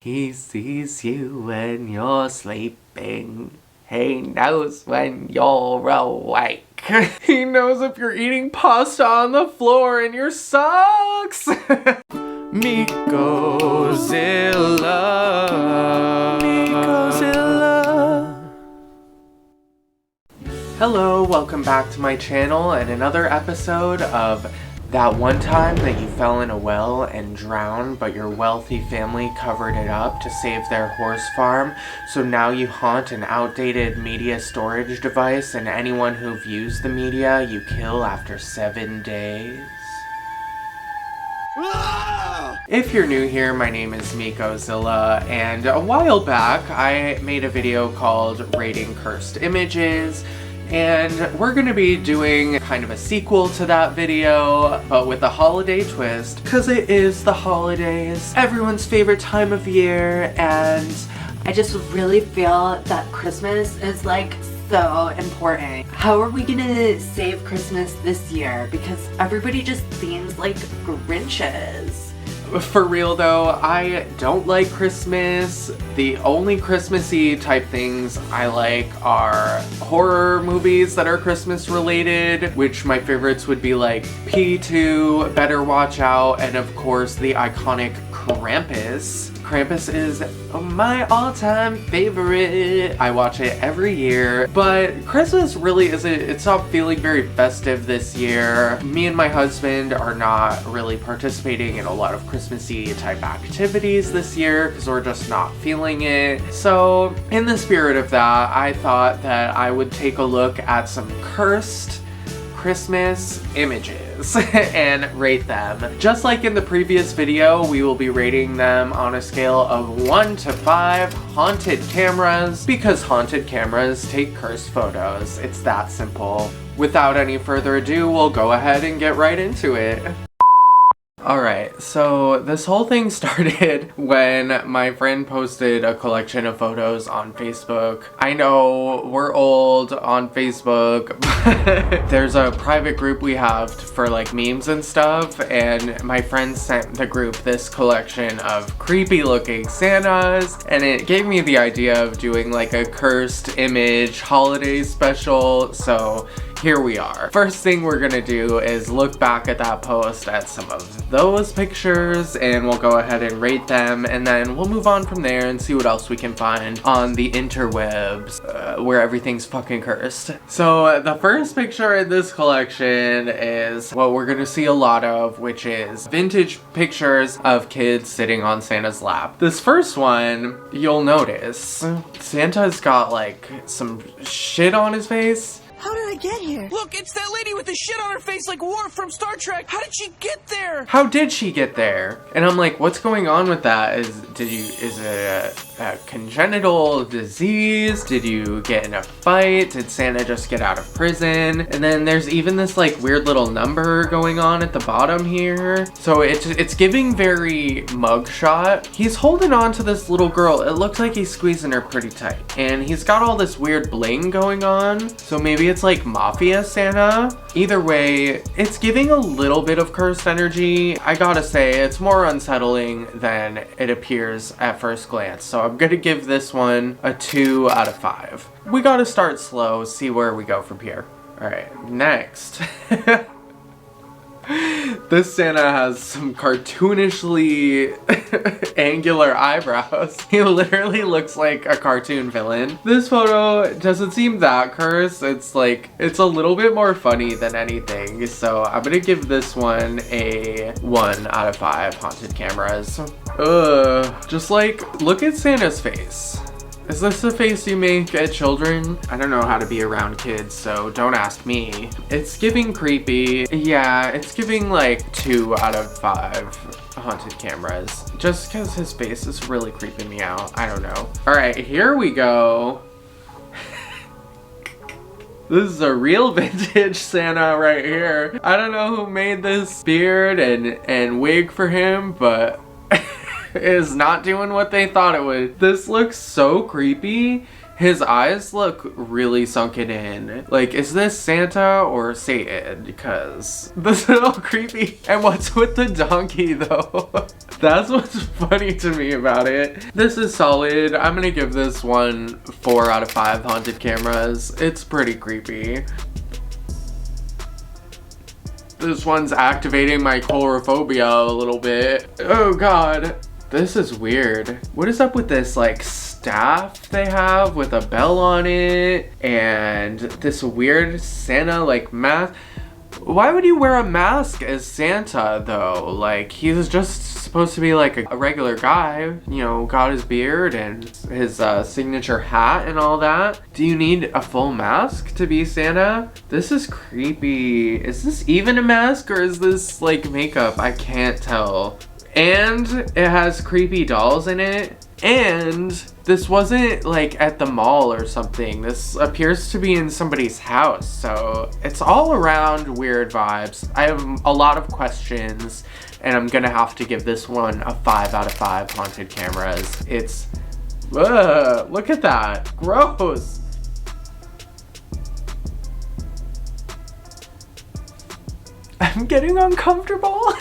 He sees you when you're sleeping. He knows when you're awake. He knows if you're eating pasta on the floor in your socks. Miko Zilla. Miko Zilla. Hello, welcome back to my channel and another episode of that one time that you fell in a well and drowned, but your wealthy family covered it up to save their horse farm, so now you haunt an outdated media storage device, and anyone who views the media you kill after 7 days. If you're new here, my name is Miko Zilla, and a while back I made a video called Rating Cursed Images. And we're gonna be doing kind of a sequel to that video, but with a holiday twist, because it is the holidays, everyone's favorite time of year, and I just really feel that Christmas is like so important. How are we gonna save Christmas this year? Because everybody just seems like Grinches. For real though, I don't like Christmas. The only Christmassy type things I like are horror movies that are Christmas related, which my favorites would be like P2, Better Watch Out, and of course the iconic Krampus. Krampus is my all-time favorite. I watch it every year, but Christmas really it's not feeling very festive this year. Me and my husband are not really participating in a lot of Christmassy type activities this year because we're just not feeling it. So in the spirit of that, I thought that I would take a look at some cursed Christmas images and rate them. Just like in the previous video, we will be rating them on a scale of 1 to 5 haunted cameras, because haunted cameras take cursed photos. It's that simple. Without any further ado, we'll go ahead and get right into it. Alright, so this whole thing started when my friend posted a collection of photos on Facebook. I know we're old on Facebook, but there's a private group we have for like memes and stuff, and my friend sent the group this collection of creepy looking Santas, and it gave me the idea of doing like a cursed image holiday special, so here we are. First thing we're gonna do is look back at that post at some of those pictures, and we'll go ahead and rate them, and then we'll move on from there and see what else we can find on the interwebs, where everything's fucking cursed. So the first picture in this collection is what we're gonna see a lot of, which is vintage pictures of kids sitting on Santa's lap. This first one, you'll notice, Santa's got like some shit on his face. How did I get here? Look, it's that lady with the shit on her face like Worf from Star Trek. How did she get there? How did she get there? And I'm like, what's going on with that? Is it a congenital disease? Did you get in a fight? Did Santa just get out of prison? And then there's even this like weird little number going on at the bottom here. So it's giving very mugshot. He's holding on to this little girl. It looks like he's squeezing her pretty tight. And he's got all this weird bling going on. So maybe it's like Mafia Santa. Either way, it's giving a little bit of cursed energy. I gotta say, it's more unsettling than it appears at first glance. So I'm gonna give this one a 2 out of 5. We gotta start slow, see where we go from here. Alright, next. This Santa has some cartoonishly angular eyebrows. He literally looks like a cartoon villain. This photo doesn't seem that cursed. It's like, it's a little bit more funny than anything. So I'm gonna give this one a 1 out of 5 haunted cameras. Just like, look at Santa's face. Is this the face you make at children? I don't know how to be around kids, so don't ask me. It's giving creepy. Yeah, it's giving like 2 out of 5 haunted cameras. Just because his face is really creeping me out. I don't know. Alright, here we go. This is a real vintage Santa right here. I don't know who made this beard and wig for him, but is not doing what they thought it would. This looks so creepy. His eyes look really sunken in. Like, is this Santa or Satan? Because this is all creepy. And what's with the donkey though? That's what's funny to me about it. This is solid. I'm gonna give this one 4 out of 5 haunted cameras. It's pretty creepy. This one's activating my coulrophobia a little bit. Oh god. This is weird. What is up with this like staff they have with a bell on it and this weird Santa like mask? Why would you wear a mask as Santa though? Like, he's just supposed to be like a regular guy, you know, got his beard and his signature hat and all that. Do you need a full mask to be Santa? This is creepy. Is this even a mask or is this like makeup? I can't tell. And it has creepy dolls in it. And this wasn't like at the mall or something. This appears to be in somebody's house. So it's all around weird vibes. I have a lot of questions and I'm gonna have to give this one a 5 out of 5 haunted cameras. It's, look at that, gross. I'm getting uncomfortable.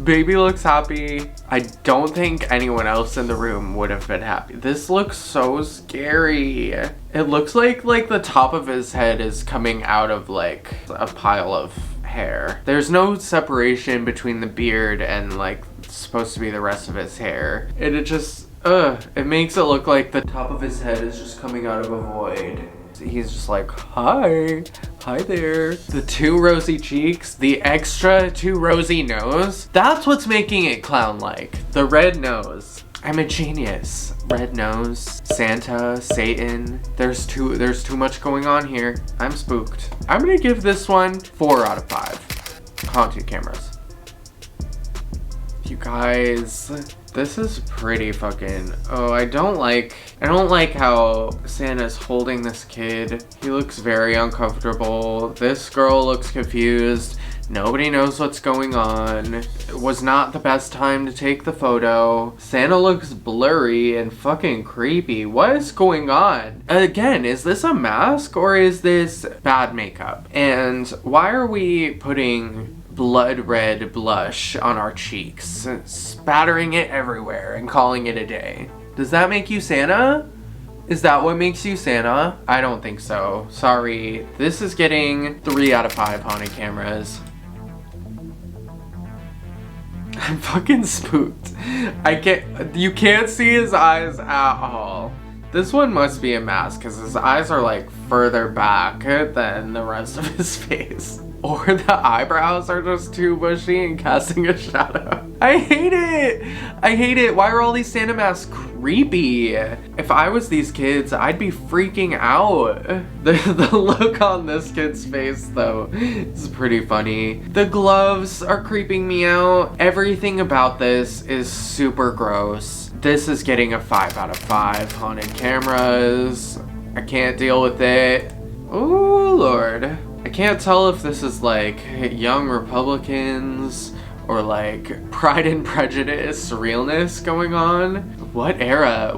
Baby looks happy. I don't think anyone else in the room would have been happy. This looks so scary. It looks like the top of his head is coming out of like a pile of hair. There's no separation between the beard and like supposed to be the rest of his hair. And it just, it makes it look like the top of his head is just coming out of a void. He's just like, hi there. The 2 rosy cheeks, the extra 2 rosy nose. That's what's making it clown-like. The red nose. I'm a genius. Red nose, Santa, Satan. There's too much going on here. I'm spooked. I'm gonna give this one 4 out of 5 haunted cameras. You guys, this is pretty fucking, I don't like how Santa's holding this kid. He looks very uncomfortable. This girl looks confused. Nobody knows what's going on. It was not the best time to take the photo. Santa looks blurry and fucking creepy. What is going on? Again, is this a mask or is this bad makeup? And why are we putting blood red blush on our cheeks, spattering it everywhere and calling it a day? Does that make you Santa? Is that what makes you Santa? I don't think so. Sorry. This is getting 3 out of 5 haunted cameras. I'm fucking spooked. You can't see his eyes at all. This one must be a mask because his eyes are like further back than the rest of his face. Or the eyebrows are just too bushy and casting a shadow. I hate it. I hate it. Why are all these Santa masks creepy? If I was these kids, I'd be freaking out. The look on this kid's face though is pretty funny. The gloves are creeping me out. Everything about this is super gross. This is getting a 5 out of 5 haunted cameras. I can't deal with it. Oh Lord. I can't tell if this is like young Republicans or like Pride and Prejudice realness going on. What era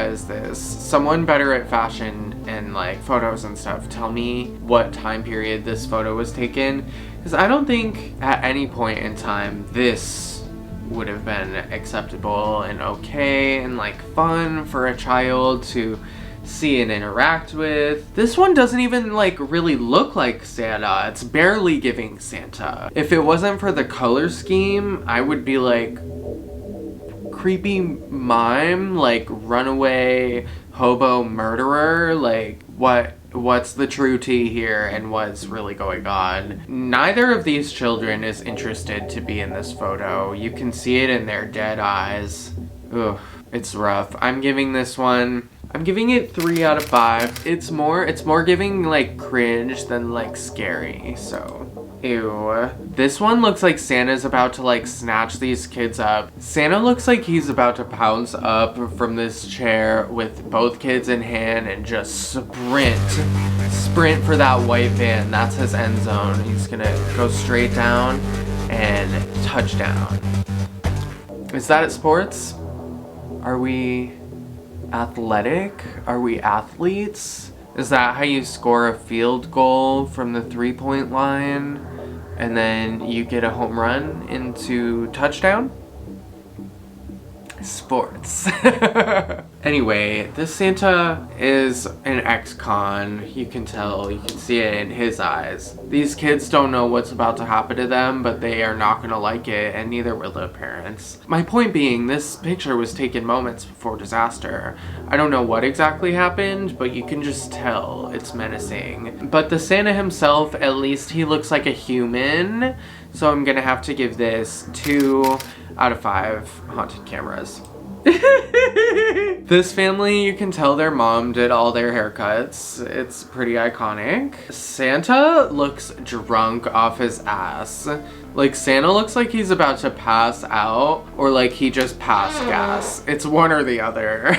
is this? Someone better at fashion and like photos and stuff, tell me what time period this photo was taken, because I don't think at any point in time this would have been acceptable and okay and like fun for a child to see and interact with. This one doesn't even like really look like Santa. It's barely giving Santa. If it wasn't for the color scheme, I would be like creepy mime, like runaway hobo murderer. Like what's the true tea here and what's really going on? Neither of these children is interested to be in this photo. You can see it in their dead eyes. Ugh, it's rough. I'm giving it 3 out of 5. It's more giving like cringe than like scary, so ew. This one looks like Santa's about to like snatch these kids up. Santa looks like he's about to pounce up from this chair with both kids in hand and just sprint for that white van. That's his end zone. He's gonna go straight down and touchdown. Is that at sports? Are we athletic? Are we athletes? Is that how you score a field goal from the 3-point line and then you get a home run into touchdown? Sports. Anyway, this Santa is an ex-con. You can tell, you can see it in his eyes. These kids don't know what's about to happen to them, but they are not gonna like it, and neither will their parents. My point being, this picture was taken moments before disaster. I don't know what exactly happened, but you can just tell it's menacing. But the Santa himself, at least he looks like a human, so I'm gonna have to give this 2 out of 5 haunted cameras. This family, you can tell their mom did all their haircuts. It's pretty iconic. Santa looks drunk off his ass. Like, Santa looks like he's about to pass out, or like he just passed gas. It's one or the other.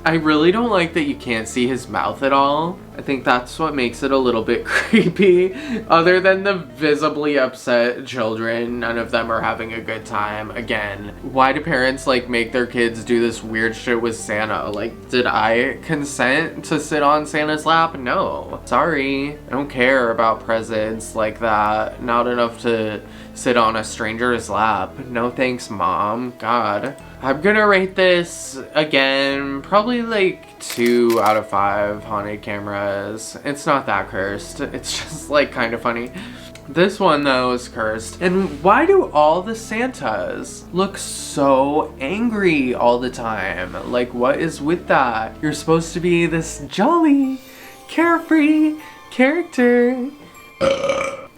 I really don't like that you can't see his mouth at all. I think that's what makes it a little bit creepy. Other than the visibly upset children, none of them are having a good time. Again, why do parents like make their kids do this weird shit with Santa? Like, did I consent to sit on Santa's lap? No. Sorry. I don't care about presents like that. Not enough to sit on a stranger's lap. No thanks, Mom. God. I'm gonna rate this, again, probably like 2 out of 5 haunted cameras. It's not that cursed. It's just like kind of funny. This one though is cursed. And why do all the Santas look so angry all the time? Like, what is with that? You're supposed to be this jolly, carefree character.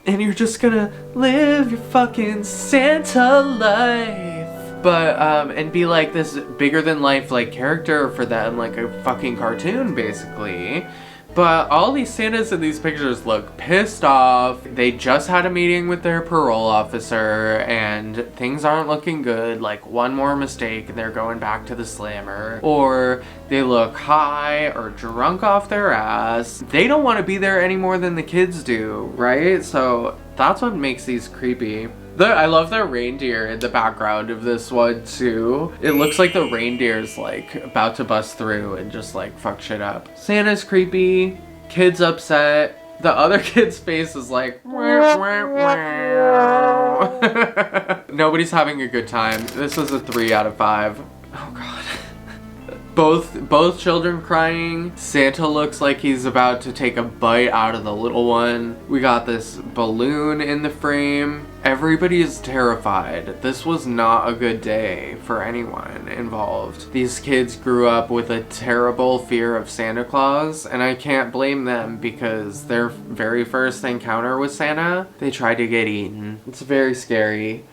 And you're just gonna live your fucking Santa life. But, and be like this bigger than life, like, character for them, like a fucking cartoon, basically. But all these Santas in these pictures look pissed off. They just had a meeting with their parole officer and things aren't looking good. Like, one more mistake and they're going back to the slammer. Or they look high or drunk off their ass. They don't want to be there any more than the kids do, right? So that's what makes these creepy. I love the reindeer in the background of this one too. It looks like the reindeer's like about to bust through and just like fuck shit up. Santa's creepy, kid's upset. The other kid's face is like nobody's having a good time. This is a 3 out of 5. Oh god. Both children crying. Santa looks like he's about to take a bite out of the little one. We got this balloon in the frame. Everybody is terrified. This was not a good day for anyone involved. These kids grew up with a terrible fear of Santa Claus, and I can't blame them because their very first encounter with Santa, they tried to get eaten. It's very scary.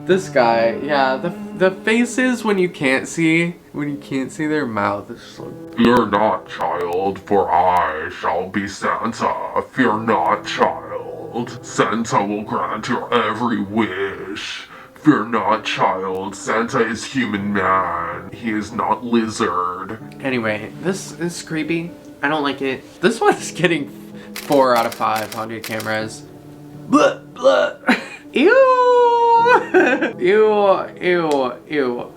This guy, yeah, the faces when you can't see their mouth, it's just like, "Fear not, child, for I shall be Santa. Fear not, child. Santa will grant your every wish. Fear not, child. Santa is human man. He is not lizard." Anyway, this is creepy. I don't like it. This one's getting 4 out of 5 haunted cameras. Blah, blah. Ew! Ew, ew, ew.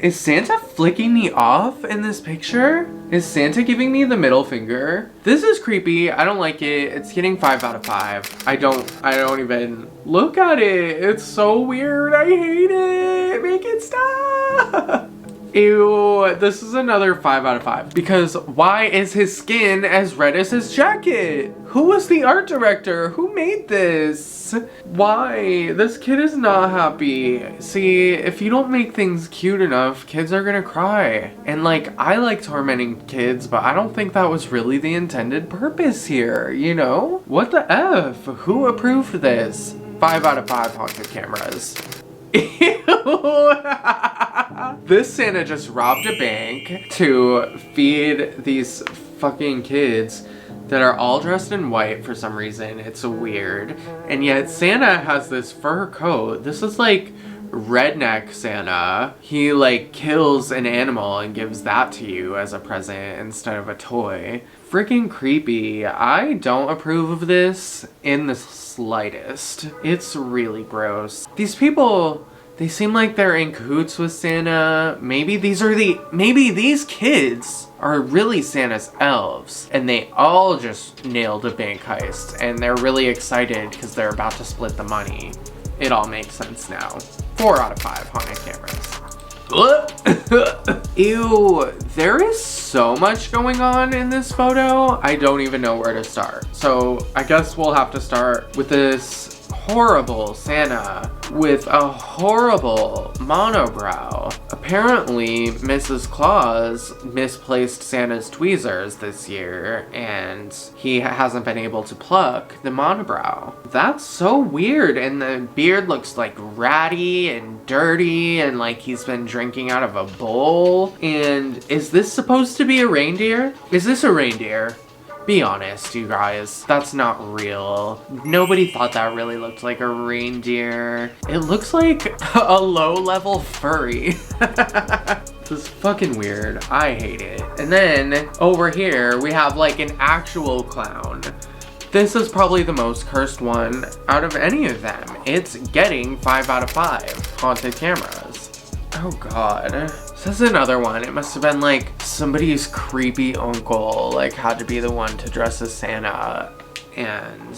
Is Santa flicking me off in this picture? Is Santa giving me the middle finger? This is creepy. I don't like it. It's getting 5 out of 5. I don't even look at it. It's so weird. I hate it. Make it stop. Ew, this is another 5 out of 5. Because why is his skin as red as his jacket? Who was the art director? Who made this? Why? This kid is not happy. See, if you don't make things cute enough, kids are gonna cry. And like, I like tormenting kids, but I don't think that was really the intended purpose here, you know? What the F? Who approved this? 5 out of 5 haunted cameras. Ew. This Santa just robbed a bank to feed these fucking kids that are all dressed in white for some reason. It's weird. And yet Santa has this fur coat. This is like redneck Santa. He like kills an animal and gives that to you as a present instead of a toy. Freaking creepy. I don't approve of this in the slightest. It's really gross. These people They seem like they're in cahoots with Santa. Maybe these kids are really Santa's elves and they all just nailed a bank heist and they're really excited because they're about to split the money. It all makes sense now. 4 out of 5 haunted cameras. Ew, there is so much going on in this photo. I don't even know where to start. So I guess we'll have to start with this horrible Santa with a horrible monobrow. Apparently, Mrs. Claus misplaced Santa's tweezers this year and he hasn't been able to pluck the monobrow. That's so weird, and the beard looks like ratty and dirty and like he's been drinking out of a bowl. And is this supposed to be a reindeer? Is this a reindeer? Be honest, you guys. That's not real. Nobody thought that really looked like a reindeer. It looks like a low-level furry. This is fucking weird. I hate it. And then over here, we have like an actual clown. This is probably the most cursed one out of any of them. It's getting 5 out of 5 haunted cameras. Oh God. This is another one. It must have been like somebody's creepy uncle like had to be the one to dress as Santa and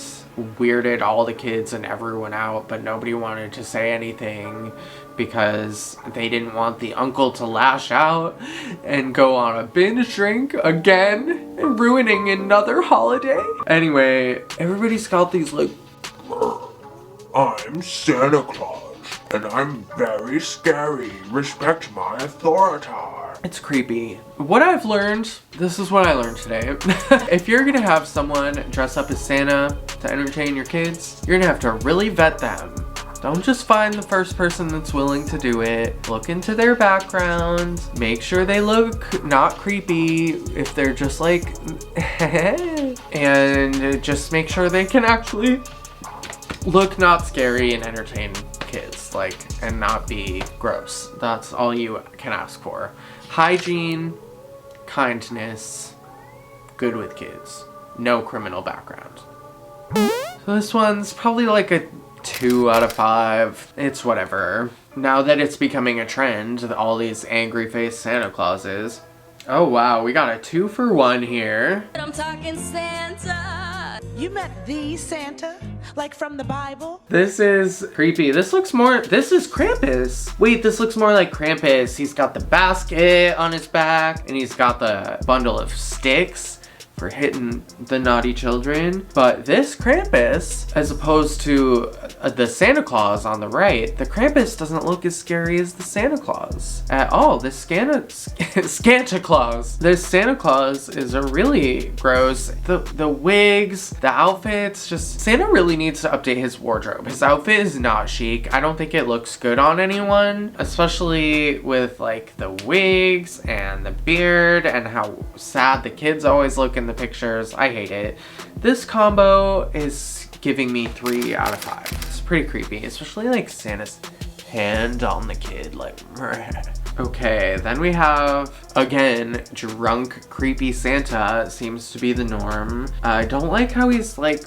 weirded all the kids and everyone out, but nobody wanted to say anything because they didn't want the uncle to lash out and go on a binge drink again and ruining another holiday. Anyway, everybody's got these like, I'm Santa Claus, and I'm very scary. Respect my authority. it's creepy. What I've learned, this is what I learned today. If you're gonna have someone dress up as Santa to entertain your kids, you're gonna have to really vet them. Don't just find the first person that's willing to do it. Look into their background. Make sure they look not creepy if they're just like, and just make sure they can actually look not scary and entertain kids, like, and not be gross. That's all you can ask for. Hygiene, kindness, good with kids, no criminal background. So this one's probably like a 2 out of 5. It's whatever. Now that it's becoming a trend, all these angry faced Santa Clauses. Oh wow, we got a 2 for 1 here. I'm talking Santa. You met the Santa? Like from the Bible? This is creepy. This is Krampus. Wait, this looks more like Krampus. He's got the basket on his back and he's got the bundle of sticks for hitting the naughty children. But this Krampus, as opposed to the Santa Claus on the right, the Krampus doesn't look as scary as the Santa Claus at all. This Santa Claus. This Santa Claus is a really gross. The wigs, the outfits, just Santa really needs to update his wardrobe. His outfit is not chic. I don't think it looks good on anyone, especially with like the wigs and the beard and how sad the kids always look in the pictures. I hate it. This combo is giving me 3 out of 5. It's pretty creepy, especially like Santa's hand on the kid, like okay, then we have again drunk creepy Santa. Seems to be the norm. I don't like how he's like,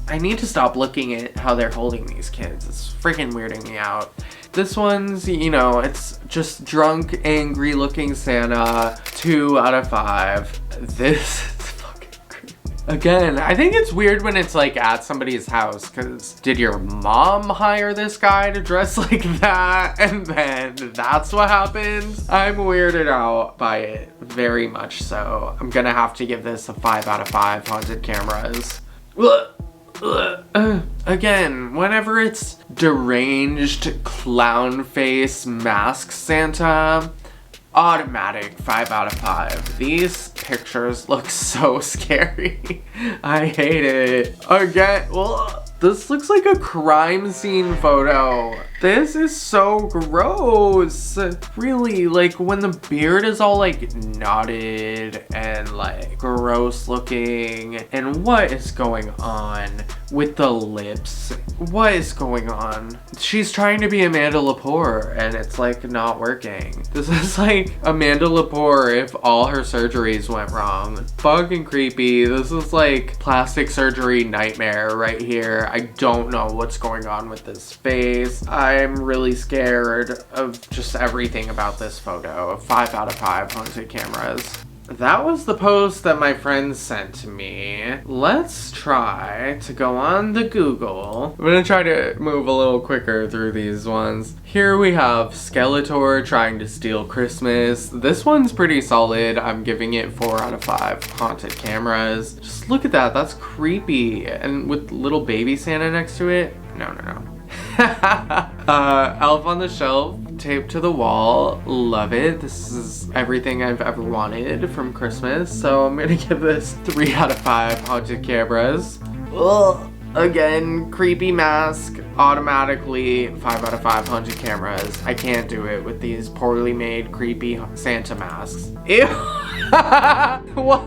I need to stop looking at how they're holding these kids. It's freaking weirding me out. This one's, you know, it's just drunk, angry looking Santa. 2 out of 5. This is fucking creepy. Again, I think it's weird when it's like at somebody's house, because did your mom hire this guy to dress like that? And then that's what happens? I'm weirded out by it very much so. I'm gonna have to give this a 5 out of 5 haunted cameras. Again, whenever it's deranged clown face mask Santa, automatic 5 out of 5. These pictures look so scary. I hate it. Again, this looks like a crime scene photo. This is so gross. Really, like when the beard is all like knotted and like gross looking. And what is going on with the lips? What is going on? She's trying to be Amanda Lepore and it's like not working. This is like Amanda Lepore if all her surgeries went wrong. Fucking creepy. This is like plastic surgery nightmare right here. I don't know what's going on with this face. I'm really scared of just everything about this photo. 5 out of 5 haunted cameras. That was the post that my friend sent to me. Let's try to go on the Google. I'm gonna try to move a little quicker through these ones. Here we have Skeletor trying to steal Christmas. This one's pretty solid. I'm giving it 4 out of 5 haunted cameras. Just look at that, that's creepy. And with little baby Santa next to it. No. Elf on the Shelf taped to the wall. Love it. This is everything I've ever wanted from Christmas. So I'm gonna give this 3 out of 5 haunted cameras. Ugh. Again, creepy mask. Automatically 5 out of 5 haunted cameras. I can't do it with these poorly made creepy Santa masks. Ew. What?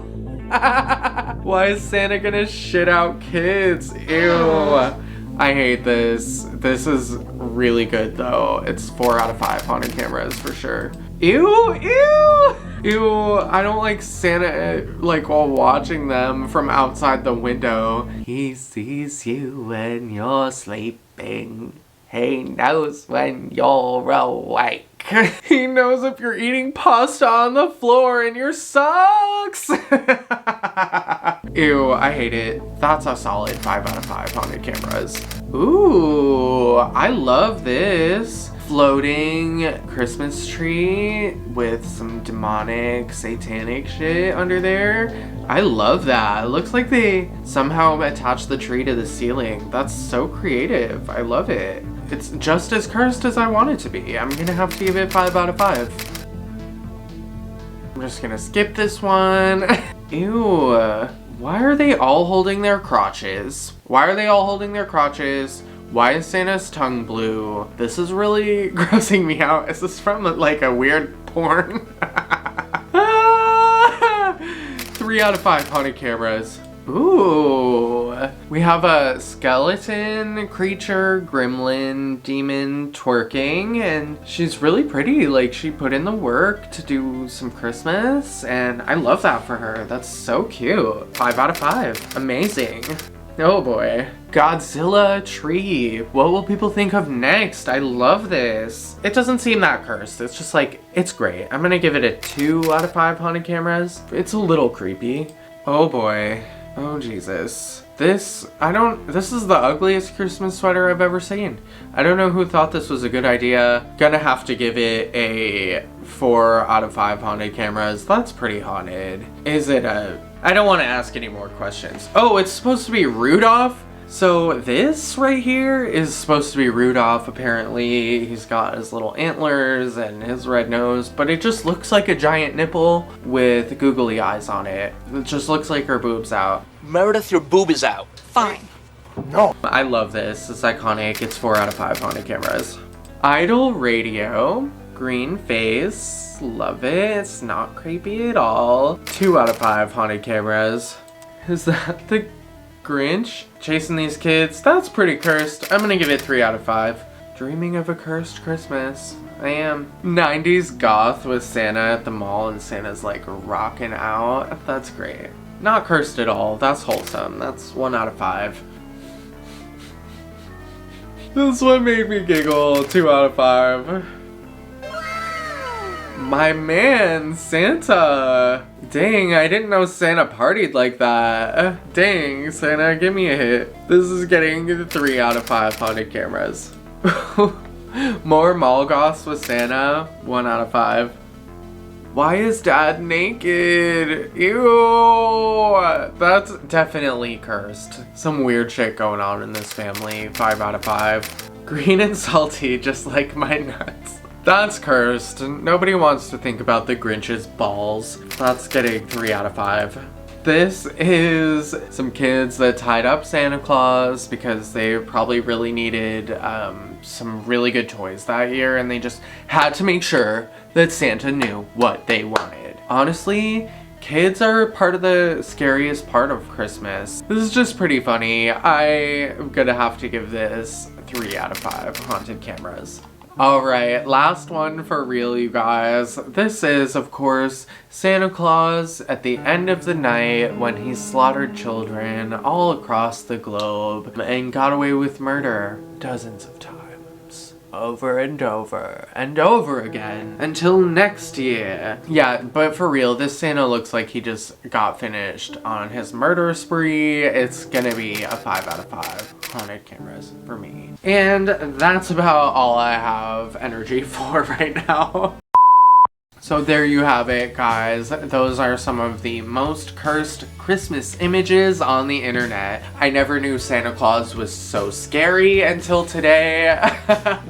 Why is Santa gonna shit out kids? Ew. I hate this. This is really good though. It's 4 out of 5 haunted cameras for sure. Ew, ew, ew. I don't like Santa like while watching them from outside the window. He sees you when you're sleeping. He knows when you're awake. He knows if you're eating pasta on the floor in your socks. Ew, I hate it. That's a solid 5 out of 5 haunted cameras. Ooh, I love this. Floating Christmas tree with some demonic, satanic shit under there. I love that. It looks like they somehow attached the tree to the ceiling. That's so creative. I love it. It's just as cursed as I want it to be. I'm gonna have to give it 5 out of 5. I'm just gonna skip this one. Ew. Why are they all holding their crotches? Why are they all holding their crotches? Why is Santa's tongue blue? This is really grossing me out. Is this from like a weird porn? 3 out of 5 haunted cameras. Ooh, we have a skeleton creature, gremlin, demon twerking, and she's really pretty. Like, she put in the work to do some Christmas, and I love that for her. That's so cute. 5 out of 5. Amazing. Oh boy. Godzilla tree. What will people think of next? I love this. It doesn't seem that cursed. It's just like, it's great. I'm gonna give it a 2 out of 5 haunted cameras. It's a little creepy. Oh boy. Oh Jesus. This is the ugliest Christmas sweater I've ever seen. I don't know who thought this was a good idea. Gonna have to give it a 4 out of 5 haunted cameras. That's pretty haunted. Is it a... I don't want to ask any more questions. Oh, it's supposed to be Rudolph? So this right here is supposed to be Rudolph, apparently. He's got his little antlers and his red nose, but it just looks like a giant nipple with googly eyes on it. It just looks like her boob's out. Meredith, your boob is out. Fine. No. I love this. It's iconic. It's 4 out of 5 haunted cameras. Idol radio. Green face. Love it. It's not creepy at all. 2 out of 5 haunted cameras. Is that the Grinch chasing these kids? That's pretty cursed. I'm gonna give it 3 out of 5. Dreaming of a cursed Christmas. I am. 90s goth with Santa at the mall and Santa's like rocking out. That's great. Not cursed at all. That's wholesome. That's 1 out of 5. This one made me giggle. 2 out of 5. My man, Santa. Dang, I didn't know Santa partied like that. Dang, Santa, give me a hit. This is getting 3 out of 5 haunted cameras. More mall goths with Santa. 1 out of 5. Why is Dad naked? Ew. That's definitely cursed. Some weird shit going on in this family. 5 out of 5. Green and salty, just like my nuts. That's cursed. Nobody wants to think about the Grinch's balls. That's getting 3 out of 5. This is some kids that tied up Santa Claus because they probably really needed some really good toys that year, and they just had to make sure that Santa knew what they wanted. Honestly, kids are part of the scariest part of Christmas. This is just pretty funny. I'm gonna have to give this 3 out of 5 haunted cameras. Alright, last one for real, you guys. This is, of course, Santa Claus at the end of the night when he slaughtered children all across the globe and got away with murder dozens of times. Over and over and over again until next year. Yeah, but for real, this Santa looks like he just got finished on his murder spree. It's gonna be a 5 out of 5 haunted cameras for me. And that's about all I have energy for right now. So there you have it, guys. Those are some of the most cursed Christmas images on the internet. I never knew Santa Claus was so scary until today.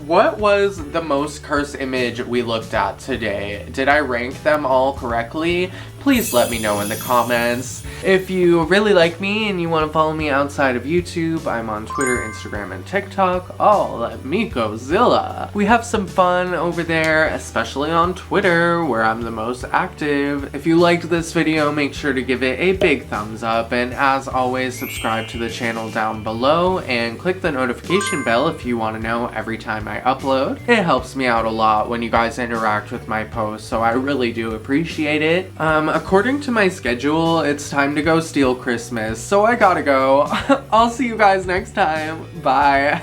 What was the most cursed image we looked at today? Did I rank them all correctly? Please let me know in the comments. If you really like me and you want to follow me outside of YouTube, I'm on Twitter, Instagram, and TikTok, all at Miko Zilla. We have some fun over there, especially on Twitter, where I'm the most active. If you liked this video, make sure to give it a big thumbs up, and as always, subscribe to the channel down below and click the notification bell if you want to know every time I upload. It helps me out a lot when you guys interact with my posts, so I really do appreciate it. According to my schedule, it's time to go steal Christmas, so I gotta go. I'll see you guys next time. Bye.